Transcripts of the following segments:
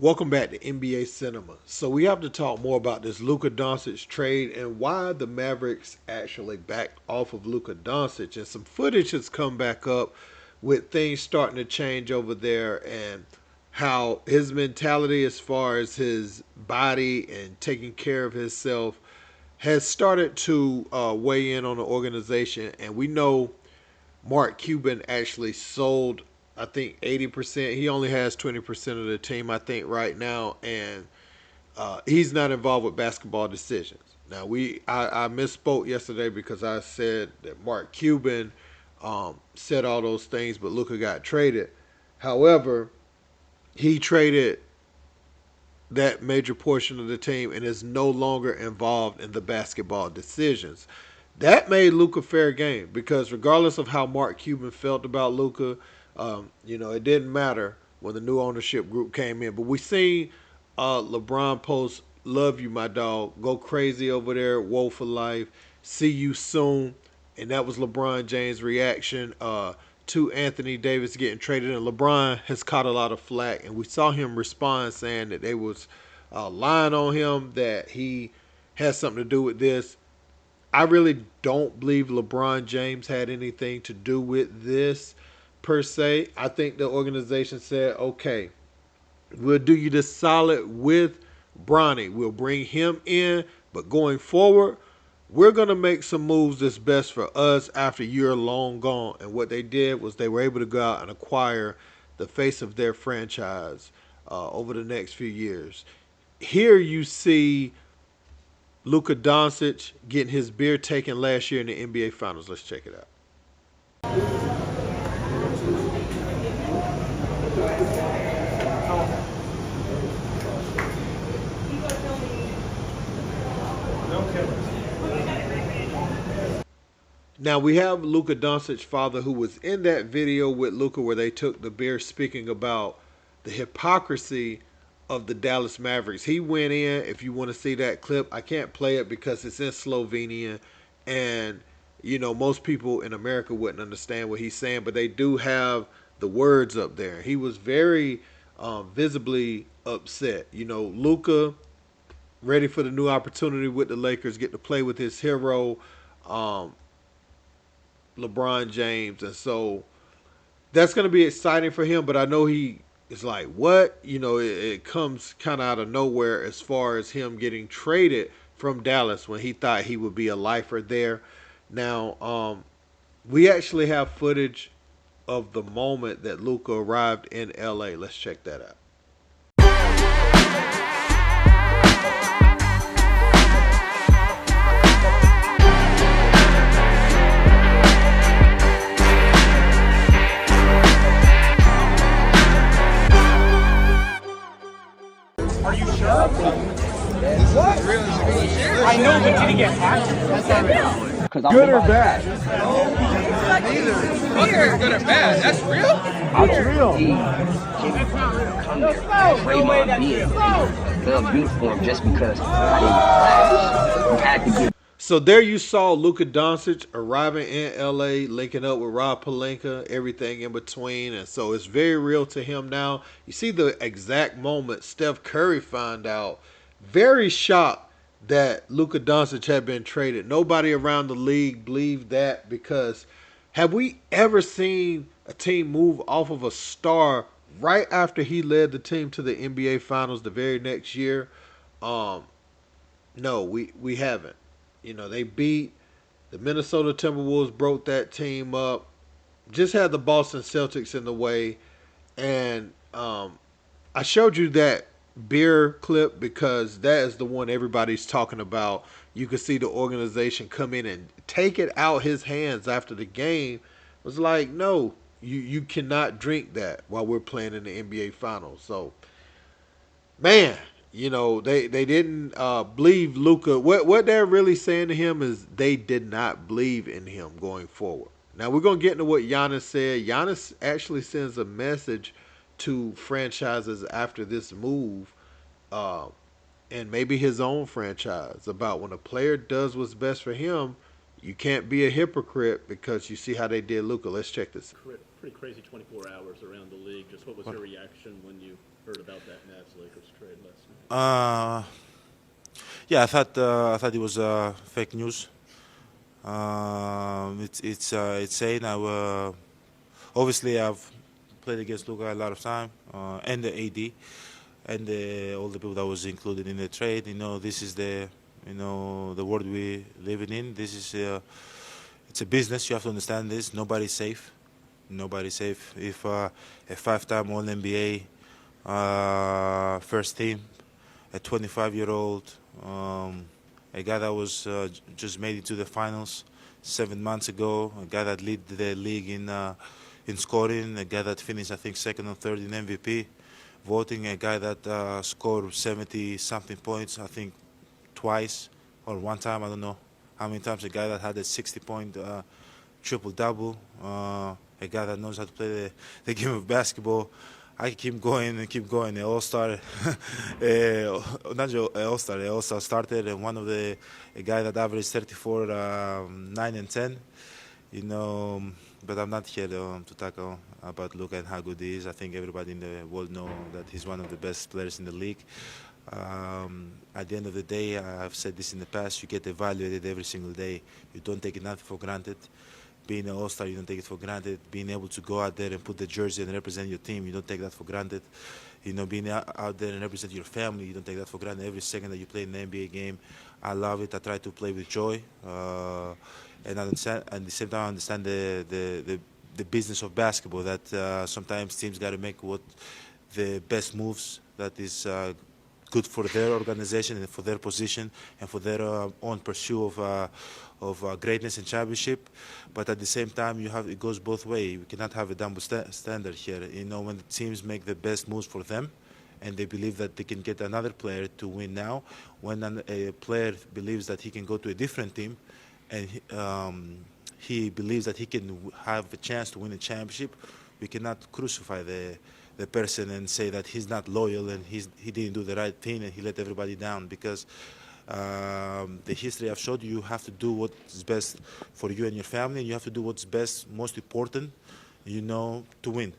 Welcome back to NBA Cinema. So we have to talk more about this Luka Doncic trade and why the Mavericks actually backed off of Luka Doncic. And some footage has come back up with things starting to change over there and how his mentality as far as his body and taking care of himself has started to weigh in on the organization. And we know Mark Cuban actually sold, I think, 80%. He only has 20% of the team, I think, right now, and he's not involved with basketball decisions. Now, I misspoke yesterday because I said that Mark Cuban said all those things, but Luka got traded. However, he traded that major portion of the team and is no longer involved in the basketball decisions. That made Luka fair game because regardless of how Mark Cuban felt about Luka, it didn't matter when the new ownership group came in. But we seen LeBron post, "Love you, my dog. Go crazy over there. Woe for life. See you soon." And that was LeBron James' reaction to Anthony Davis getting traded. And LeBron has caught a lot of flack, and we saw him respond saying that they was lying on him, that he had something to do with this. I really don't believe LeBron James had anything to do with this per se. I think the organization said, okay, we'll do you this solid with Bronny. We'll bring him in, but going forward, we're going to make some moves that's best for us after you're long gone. And what they did was they were able to go out and acquire the face of their franchise over the next few years. Here you see Luka Doncic getting his beer taken last year in the NBA Finals. Let's check it out. Now we have Luka Doncic's father who was in that video with Luka where they took the beer, speaking about the hypocrisy of the Dallas Mavericks. He went in, if you want to see that clip, I can't play it because it's in Slovenian, and most people in America wouldn't understand what he's saying, but they do have the words up there. He was very visibly upset. Luka ready for the new opportunity with the Lakers, get to play with his hero, LeBron James, and so that's going to be exciting for him. But I know he is like, what? It comes kind of out of nowhere as far as him getting traded from Dallas when he thought he would be a lifer there. Now, we actually have footage of the moment that Luka arrived in LA. Let's check that out. Are you sure? What? I know, but did he get hacked? Good or bad? Neither. Good or bad? That's real? It's real. That's not real. Draymond Beer. They'll beat for him just because I didn't flash. You had to get. So there you saw Luka Doncic arriving in LA, linking up with Rob Pelinka, everything in between. And so it's very real to him now. You see the exact moment Steph Curry found out. Very shocked that Luka Doncic had been traded. Nobody around the league believed that, because have we ever seen a team move off of a star right after he led the team to the NBA Finals the very next year? No, we haven't. They beat the Minnesota Timberwolves, broke that team up, just had the Boston Celtics in the way. And I showed you that beer clip because that is the one everybody's talking about. You could see the organization come in and take it out his hands after the game. It was like, no, you cannot drink that while we're playing in the NBA Finals. So, man, they didn't believe Luka. What they're really saying to him is they did not believe in him going forward. Now we're going to get into what Giannis said. Giannis actually sends a message to franchises after this move, and maybe his own franchise, about when a player does what's best for him, you can't be a hypocrite because you see how they did Luka. Let's check this. pretty crazy 24 hours around the league. Just what was your reaction when you heard about that Mavs-Lakers trade last night? Yeah, I thought it was fake news. It's insane. Obviously I've played against Luka a lot of time, and the AD, and all the people that was included in the trade. This is the world we living in. This is it's a business. You have to understand this. Nobody's safe. Nobody's safe. If a five-time All-NBA first team, a 25-year-old, a guy that was just made it to the finals 7 months ago, a guy that led the league in scoring, a guy that finished, I think, second or third in MVP voting, a guy that scored 70-something points, I think, twice or one time, I don't know how many times, a guy that had a 60-point triple-double, a guy that knows how to play the game of basketball. I keep going and keep going. An all-star, not just an all-star, an all-star started, and one of a guy that averaged 34, 9 and 10. But I'm not here to talk about Luka and how good he is. I think everybody in the world know that he's one of the best players in the league. At the end of the day, I've said this in the past, you get evaluated every single day. You don't take it nothing for granted. Being an all-star, you don't take it for granted. Being able to go out there and put the jersey and represent your team, you don't take that for granted. Being out there and represent your family, you don't take that for granted. Every second that you play in an NBA game, I love it. I try to play with joy. And I understand, at the same time, I understand the business of basketball, that sometimes teams got to make what the best moves that is good for their organization and for their position and for their own pursuit of greatness and championship. But at the same time, it goes both ways. We cannot have a double standard here. When the teams make the best moves for them, and they believe that they can get another player to win now, when a player believes that he can go to a different team, and he believes that he can have a chance to win a championship, we cannot crucify the person and say that he's not loyal and he didn't do the right thing and he let everybody down, because the history I've showed you have to do what's best for you and your family, and you have to do what's best, most important, to win.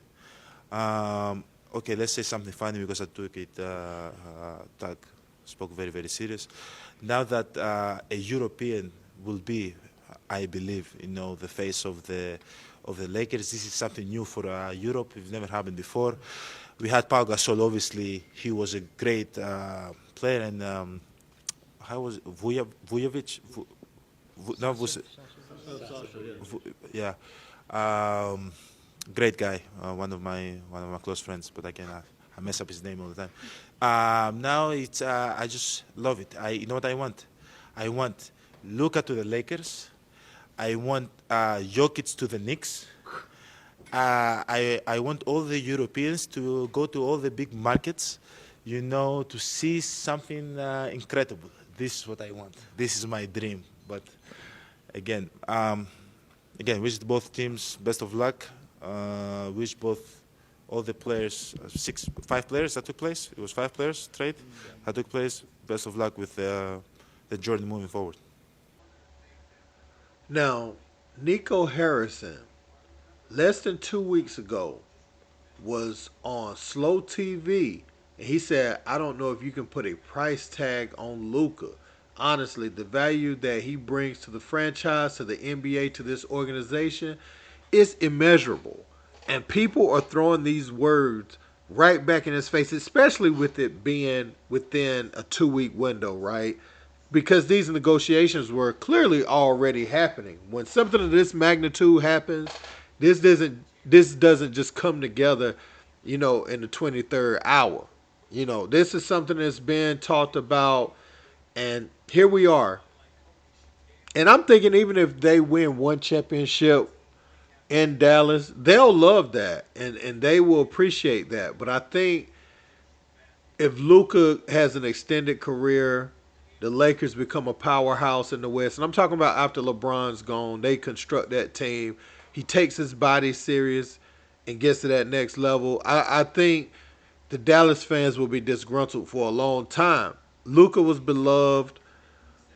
Okay, let's say something funny, because I took it, spoke very, very serious. Now that a European will be, I believe, the face of the Lakers, this is something new for Europe. It's never happened before. We had Pau Gasol, obviously. He was a great player, and how was it? Vujovic? No, yeah. Great guy, one of my close friends, but I mess up his name all the time. Now it's I just love it. You know what I want? I want Luka to the Lakers. I want Jokic to the Knicks. I want all the Europeans to go to all the big markets, to see something incredible. This is what I want. This is my dream. But again, wish both teams best of luck. Wish all the players, 5 players that took place. It was 5 players trade that took place. Best of luck with the journey moving forward. Now, Nico Harrison, less than 2 weeks ago, was on Slow TV, and he said, "I don't know if you can put a price tag on Luka. Honestly, the value that he brings to the franchise, to the NBA, to this organization, is immeasurable." And people are throwing these words right back in his face, especially with it being within a 2-week window, right? Because these negotiations were clearly already happening. When something of this magnitude happens, this doesn't just come together, in the 23rd hour. This is something that's been talked about, and here we are. And I'm thinking, even if they win one championship in Dallas, they'll love that, and they will appreciate that. But I think if Luka has an extended career, the Lakers become a powerhouse in the West. And I'm talking about after LeBron's gone, they construct that team. He takes his body serious and gets to that next level. I think the Dallas fans will be disgruntled for a long time. Luka was beloved.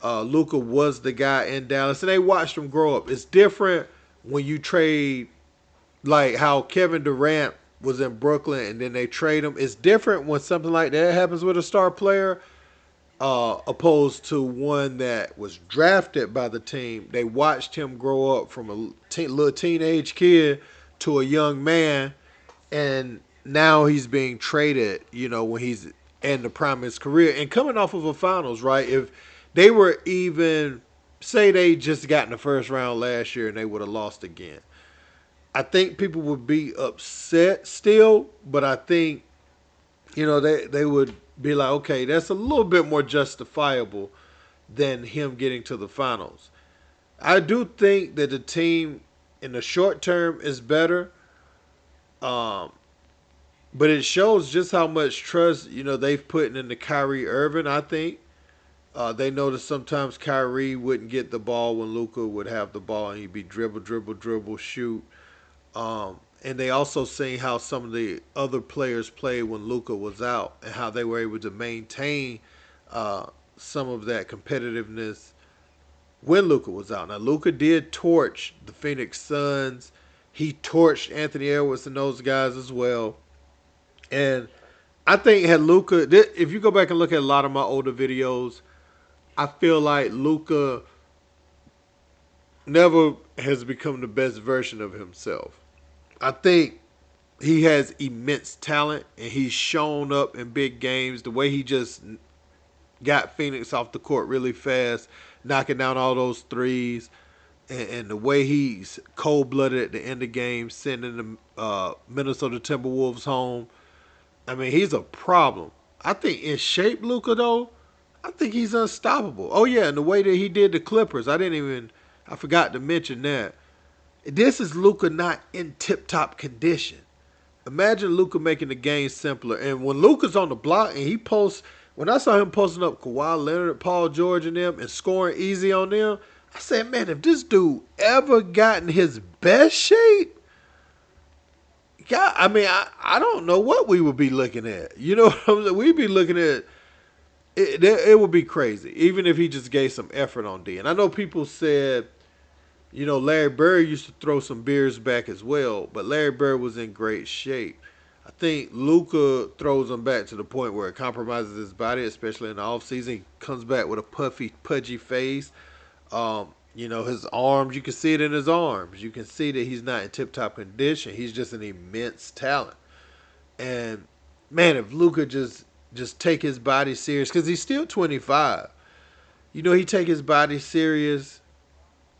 Luka was the guy in Dallas, and they watched him grow up. It's different when you trade like how Kevin Durant was in Brooklyn and then they trade him. It's different when something like that happens with a star player, opposed to one that was drafted by the team. They watched him grow up from a little teenage kid to a young man, and now he's being traded, when he's in the prime of his career and coming off of a finals, right? If they were even, say they just got in the first round last year and they would have lost again, I think people would be upset still, but I think, they would be like, okay, that's a little bit more justifiable than him getting to the finals. I do think that the team in the short term is better, but it shows just how much trust, they've put into Kyrie Irving, I think. They noticed sometimes Kyrie wouldn't get the ball when Luka would have the ball and he'd be dribble, dribble, dribble, shoot. And they also seen how some of the other players played when Luka was out and how they were able to maintain some of that competitiveness when Luka was out. Now, Luka did torch the Phoenix Suns. He torched Anthony Edwards and those guys as well. And I think had Luka, if you go back and look at a lot of my older videos, I feel like Luka never has become the best version of himself. I think he has immense talent, and he's shown up in big games. The way he just got Phoenix off the court really fast, knocking down all those threes, and the way he's cold-blooded at the end of games, sending the Minnesota Timberwolves home. I mean, he's a problem. I think in shape, Luka, though, I think he's unstoppable. Oh, yeah, and the way that he did the Clippers, I forgot to mention that. This is Luka not in tip-top condition. Imagine Luka making the game simpler. And when Luka's on the block and he posts, when I saw him posting up Kawhi Leonard, Paul George and them and scoring easy on them, I said, man, if this dude ever got in his best shape, God, I mean, I don't know what we would be looking at. You know what I'm saying? We'd be looking at, it would be crazy, even if he just gave some effort on D. And I know people said, Larry Bird used to throw some beers back as well, but Larry Bird was in great shape. I think Luka throws him back to the point where it compromises his body, especially in the offseason. He comes back with a pudgy face. His arms, you can see it in his arms. You can see that he's not in tip-top condition. He's just an immense talent. And, man, if Luka just take his body serious, because he's still 25. He take his body serious,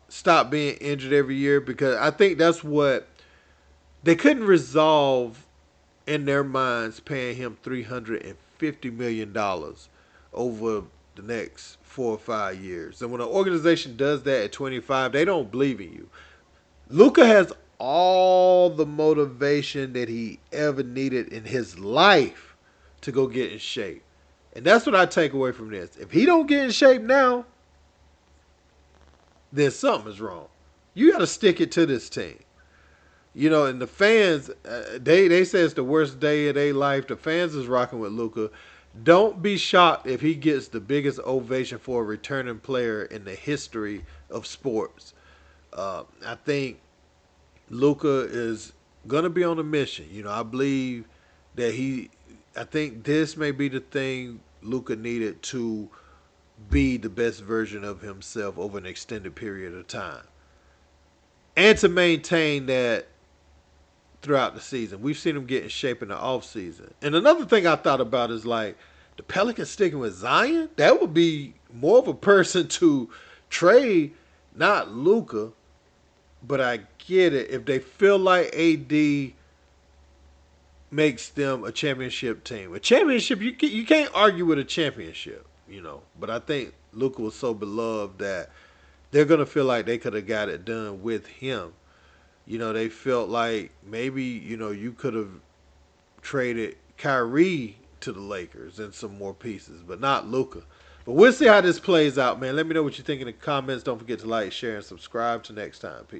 stop being injured every year, because I think that's what they couldn't resolve in their minds, paying him $350 million over the next 4 or 5 years. And when an organization does that at 25, they don't believe in you. Luka has all the motivation that he ever needed in his life to go get in shape. And that's what I take away from this. If he don't get in shape now, then something is wrong. You got to stick it to this team. And the fans, they say it's the worst day of their life. The fans is rocking with Luka. Don't be shocked if he gets the biggest ovation for a returning player in the history of sports. I think Luka is going to be on a mission. I believe that I think this may be the thing Luka needed to be the best version of himself over an extended period of time. And to maintain that throughout the season. We've seen him get in shape in the offseason. And another thing I thought about is like the Pelicans sticking with Zion. That would be more of a person to trade, not Luka. But I get it. If they feel like AD makes them a championship team. A championship, you can't argue with a championship, But I think Luka was so beloved that they're going to feel like they could have got it done with him. They felt like maybe, you could have traded Kyrie to the Lakers and some more pieces, but not Luka. But we'll see how this plays out, man. Let me know what you think in the comments. Don't forget to like, share, and subscribe. Till next time. Peace.